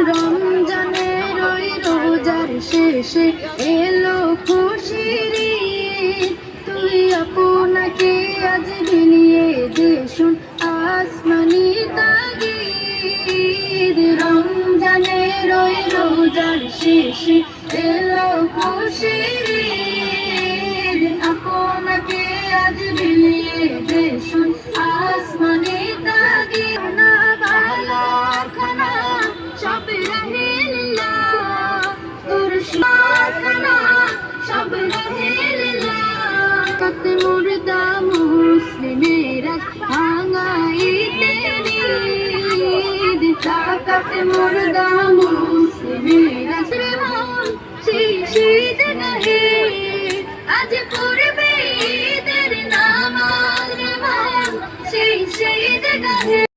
রমজানের ওই রোজার শেষে এলো খুশির ঈদ, তুই আপনাকে আজ বিলিয়ে দে শুন আসমানি তাগিদ। রমজানের ওই রোজার শেষে এলো খুশির ঈদ, আপনাকে আজ বিলিয়ে দে শুন আসমানি তাগিদ। না বালা খানা সব রহে লীলা, তোর খানা সব রহে লীলা। কত মুর্দা মুসলিমেরা ভাঙাইতে ঈদ, তাকাত মুর্দা মুসলিমেরা মন সেই শীত গাহে আজ পড়বে ঈদের নামাজ, মন সেই শীত গাহে।